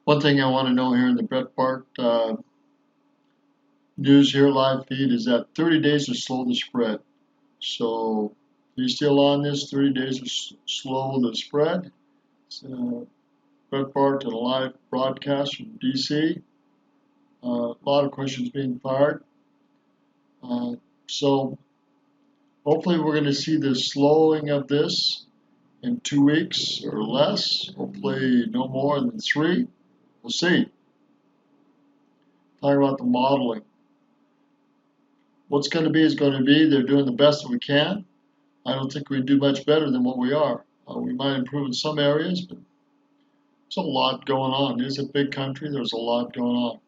One thing I want to know here in the Breitbart news here live feed is that 30 days to slow the spread. So are you still on this? 30 days to slow the spread. It's, Breitbart and a live broadcast from DC. A lot of questions being fired. So hopefully we're going to see the slowing of this in 2 weeks or less. Hopefully no more than 3. We'll see. Talking about the modeling. What's going to be is going to be. They're doing the best that we can. I don't think we do much better than what we are. We might improve in some areas, but there's a lot going on. It is a big country. There's a lot going on.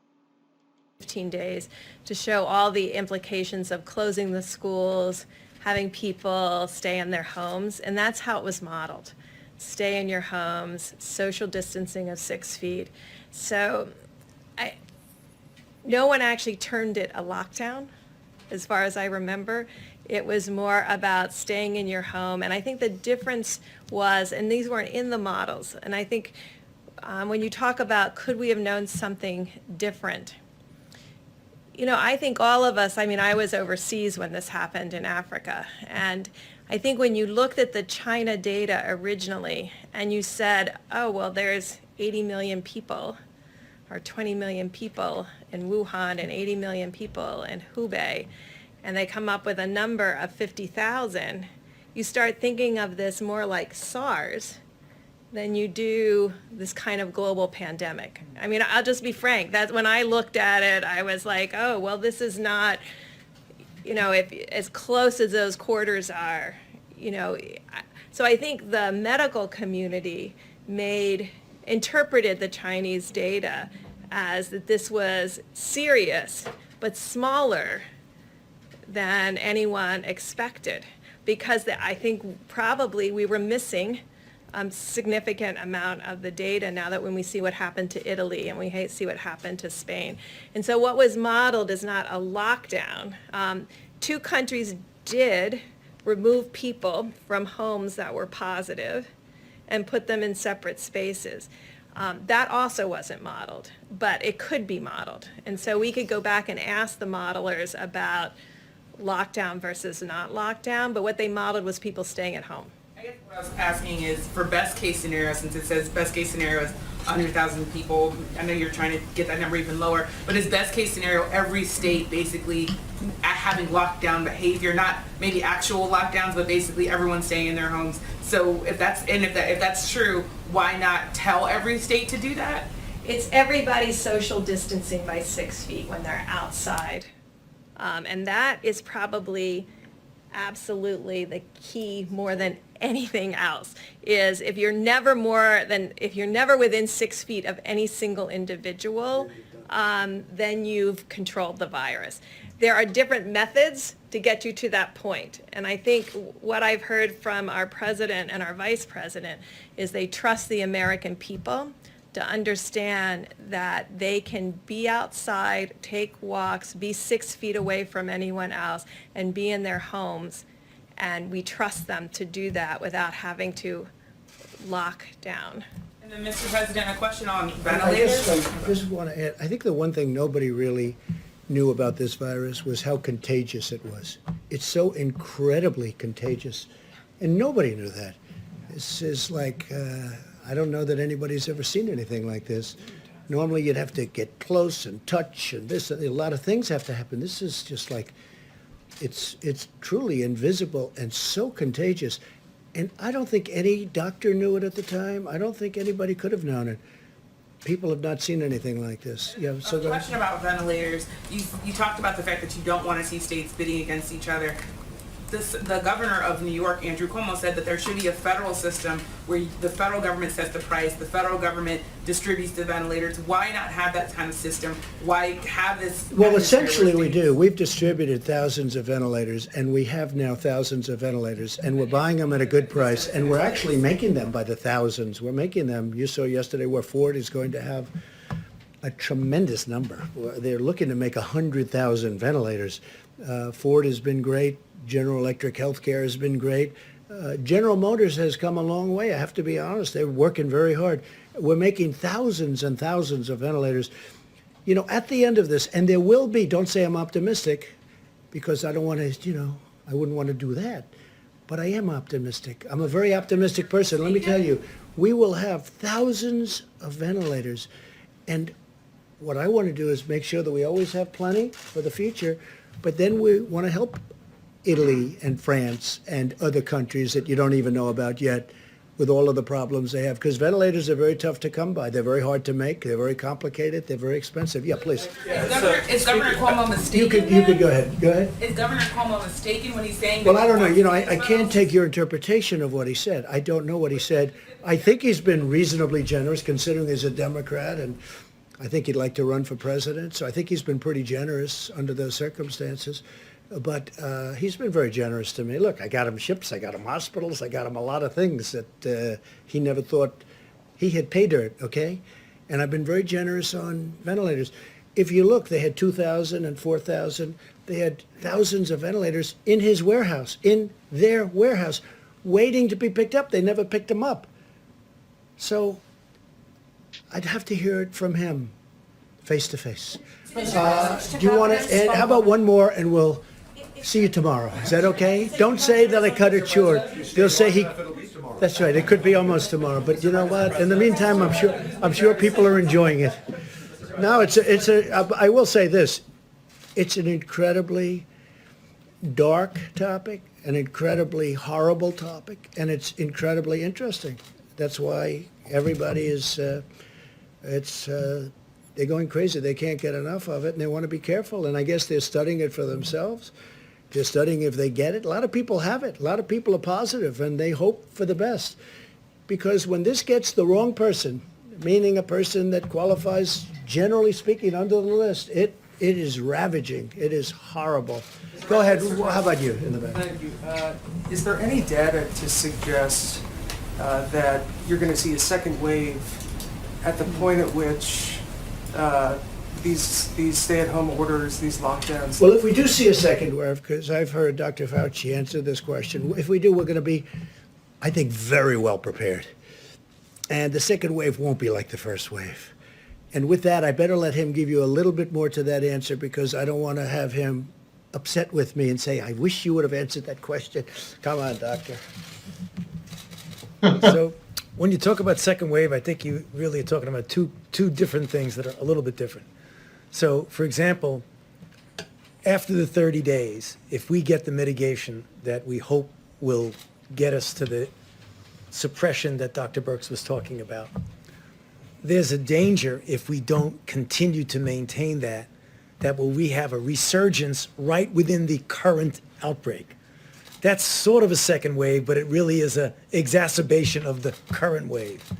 15 days to show all the implications of closing the schools, having people stay in their homes, and that's how it was modeled. Stay in your homes, social distancing of 6 feet. So no one actually termed it a lockdown, as far as I remember. It was more about staying in your home, and I think the difference was, and these weren't in the models, and I think when you talk about could we have known something different, I think all of us, I was overseas when this happened in Africa, and I think when you looked at the China data originally and you said, oh, well, there's 80 million people or 20 million people in Wuhan and 80 million people in Hubei, and they come up with a number of 50,000, you start thinking of this more like SARS than you do this kind of global pandemic. I'll just be frank. That when I looked at it, I was like, oh, well, this is not, if as close as those quarters are, So I think the medical community interpreted the Chinese data as that this was serious, but smaller than anyone expected, because I think probably we were missing significant amount of the data now that when we see what happened to Italy and we see what happened to Spain. And so what was modeled is not a lockdown. 2 countries did remove people from homes that were positive and put them in separate spaces. That also wasn't modeled, but it could be modeled. And so we could go back and ask the modelers about lockdown versus not lockdown, but what they modeled was people staying at home. I guess what I was asking is for best case scenario, since it says best case scenario is 100,000 people. I know you're trying to get that number even lower, but is best case scenario every state basically having lockdown behavior, not maybe actual lockdowns, but basically everyone staying in their homes. So if that's true, why not tell every state to do that? It's everybody social distancing by 6 feet when they're outside. And that is probably absolutely the key more than anything else, is if you're never within 6 feet of any single individual, then you've controlled the virus. There are different methods to get you to that point. And I think what I've heard from our president and our vice president is they trust the American people to understand that they can be outside, take walks, be 6 feet away from anyone else, and be in their homes. And we trust them to do that without having to lock down. And then, Mr. President, a question on ventilators. I just want to add, I think the one thing nobody really knew about this virus was how contagious it was. It's so incredibly contagious, and nobody knew that. This is like, I don't know that anybody's ever seen anything like this. Normally you'd have to get close and touch and this, a lot of things have to happen. This is just like, it's truly invisible and so contagious. And I don't think any doctor knew it at the time. I don't think anybody could have known it. People have not seen anything like this. Yeah, so a question about ventilators. You talked about the fact that you don't want to see states bidding against each other. The governor of New York, Andrew Cuomo, said that there should be a federal system where the federal government sets the price, the federal government distributes the ventilators. Why not have that kind of system? Why have this? Well, essentially we do. We've distributed thousands of ventilators, and we have now thousands of ventilators, and we're buying them at a good price, and we're actually making them by the thousands. We're making them. You saw yesterday where Ford is going to have a tremendous number. They're looking to make 100,000 ventilators. Ford has been great. General Electric Healthcare has been great. General Motors has come a long way. I have to be honest. They're working very hard. We're making thousands and thousands of ventilators. You know, at the end of this, and there will be, don't say I'm optimistic, because I don't want to, I wouldn't want to do that. But I am optimistic. I'm a very optimistic person. Let me tell you, we will have thousands of ventilators. And what I want to do is make sure that we always have plenty for the future. But then we want to help Italy and France and other countries that you don't even know about yet with all of the problems they have. Because ventilators are very tough to come by. They're very hard to make. They're very complicated. They're very expensive. Yeah, please. Is Governor Cuomo mistaken? You could go ahead. Go ahead. Is Governor Cuomo mistaken when he's saying? Well, that I don't know. he I can't take your interpretation of what he said. I don't know what he said. I think he's been reasonably generous considering he's a Democrat, and I think he'd like to run for president. So I think he's been pretty generous under those circumstances. But he's been very generous to me. Look, I got him ships, I got him hospitals, I got him a lot of things that he never thought he had pay dirt, okay? And I've been very generous on ventilators. If you look, they had 2,000 and 4,000. They had thousands of ventilators in his warehouse, in their warehouse, waiting to be picked up. They never picked them up. So I'd have to hear it from him, face to face. Do you want to, and how about one more, and we'll see you tomorrow. Is that okay? Don't say that I cut it short. They'll say he, that's right, it could be almost tomorrow. But you know what? In the meantime, I'm sure people are enjoying it. No, I will say this. It's an incredibly dark topic, an incredibly horrible topic, and it's incredibly interesting. That's why everybody is, they're going crazy. They can't get enough of it, and they want to be careful. And I guess they're studying it for themselves. They're studying if they get it. A lot of people have it. A lot of people are positive, and they hope for the best. Because when this gets the wrong person, meaning a person that qualifies, generally speaking, under the list, it is ravaging. It is horrible. Go ahead. How about you in the back? Thank you. Is there any data to suggest that you're going to see a second wave at the point at which these stay-at-home orders, these lockdowns? Well, if we do see a second wave, because I've heard Dr. Fauci answer this question, if we do, we're going to be, I think, very well prepared. And the second wave won't be like the first wave. And with that, I better let him give you a little bit more to that answer, because I don't want to have him upset with me and say, I wish you would have answered that question. Come on, doctor. So when you talk about second wave, I think you really are talking about two different things that are a little bit different. So, for example, after the 30 days, if we get the mitigation that we hope will get us to the suppression that Dr. Birx was talking about, there's a danger if we don't continue to maintain that we have a resurgence right within the current outbreak. That's sort of a second wave, but it really is an exacerbation of the current wave.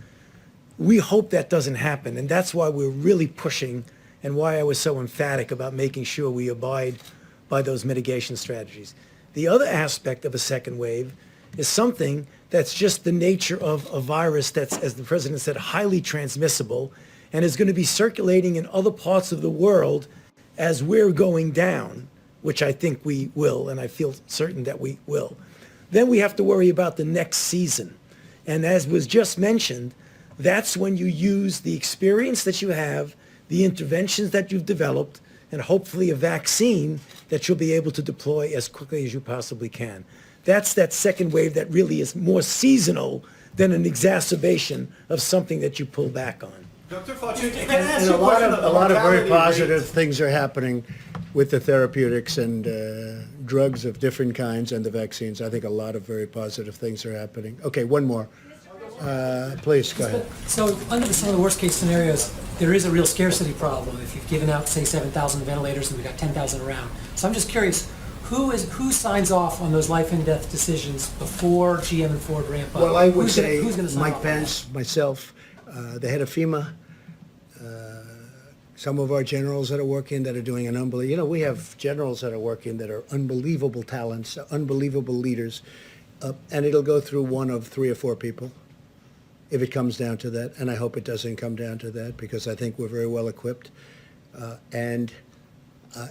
We hope that doesn't happen, and that's why we're really pushing and why I was so emphatic about making sure we abide by those mitigation strategies. The other aspect of a second wave is something that's just the nature of a virus that's, as the president said, highly transmissible and is going to be circulating in other parts of the world as we're going down, which I think we will, and I feel certain that we will. Then we have to worry about the next season. And as was just mentioned, that's when you use the experience that you have, the interventions that you've developed, and hopefully a vaccine that you'll be able to deploy as quickly as you possibly can. That's that second wave that really is more seasonal than an exacerbation of something that you pull back on. Dr. Fauci, can I And ask a you a lot question of on very mortality positive rates? things are happening with the therapeutics and drugs of different kinds and the vaccines. I think a lot of very positive things are happening. Okay, one more. Please, go ahead. So under some of the worst case scenarios, there is a real scarcity problem. If you've given out, say, 7,000 ventilators and we've got 10,000 around. So I'm just curious, who signs off on those life and death decisions before GM and Ford ramp up? Well, I would Who's say gonna sign Mike off on that? Pence, myself, the head of FEMA, some of our generals that are working that are doing an unbelievable, we have generals that are working that are unbelievable talents, unbelievable leaders, and it'll go through one of 3 or 4 people if it comes down to that, and I hope it doesn't come down to that because I think we're very well equipped, and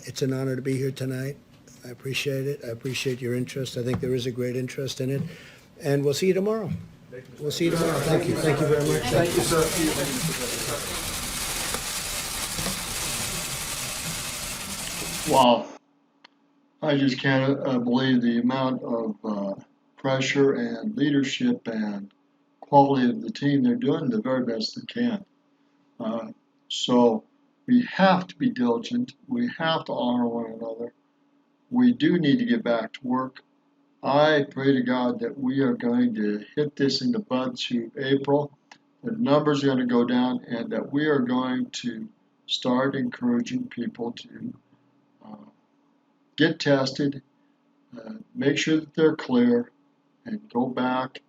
it's an honor to be here tonight. I appreciate it. I appreciate your interest. I think there is a great interest in it, and we'll see you tomorrow. We'll see you tomorrow. Thank you. Thank you very much. Thank you, sir. Wow. I just can't believe the amount of pressure and leadership and quality of the team. They're doing the very best they can. So we have to be diligent. We have to honor one another. We do need to get back to work. I pray to God that we are going to hit this in the bud to April. The numbers are going to go down, and that we are going to start encouraging people to get tested, make sure that they're clear, and go back.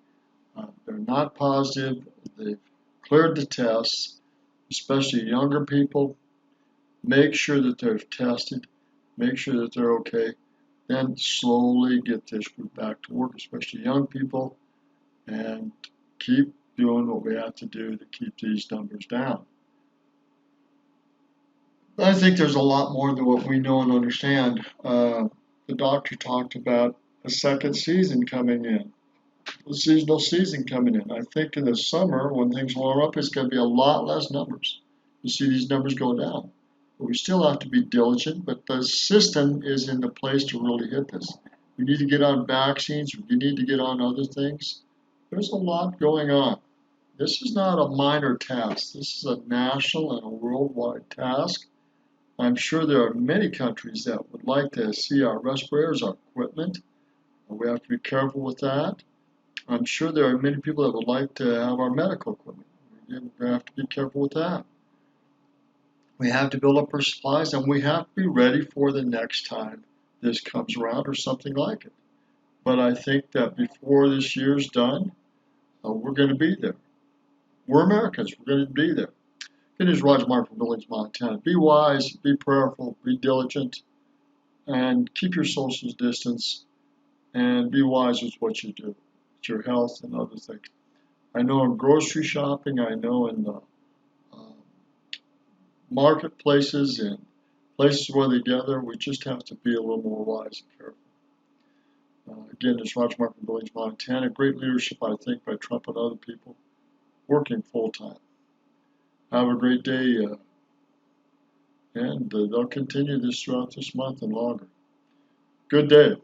They're not positive. They've cleared the tests, especially younger people. Make sure that they're tested. Make sure that they're okay. Then slowly get this group back to work, especially young people, and keep doing what we have to do to keep these numbers down. I think there's a lot more than what we know and understand. The doctor talked about a second season coming in, a seasonal season coming in. I think in the summer, when things warm up, it's going to be a lot less numbers. You see these numbers go down. But we still have to be diligent, but the system is in the place to really hit this. We need to get on vaccines. We need to get on other things. There's a lot going on. This is not a minor task. This is a national and a worldwide task. I'm sure there are many countries that would like to see our respirators, our equipment. We have to be careful with that. I'm sure there are many people that would like to have our medical equipment. We have to be careful with that. We have to build up our supplies, and we have to be ready for the next time this comes around or something like it. But I think that before this year's done, we're going to be there. We're Americans. We're going to be there. It is Roger Martin from Billings, Montana. Be wise, be prayerful, be diligent, and keep your social distance, and be wise with what you do, with your health and other things. I know in grocery shopping, I know in the marketplaces and places where they gather, we just have to be a little more wise and careful. Again, it's Roger Martin from Billings, Montana. Great leadership, I think, by Trump and other people working full time. Have a great day, and they'll continue this throughout this month and longer. Good day.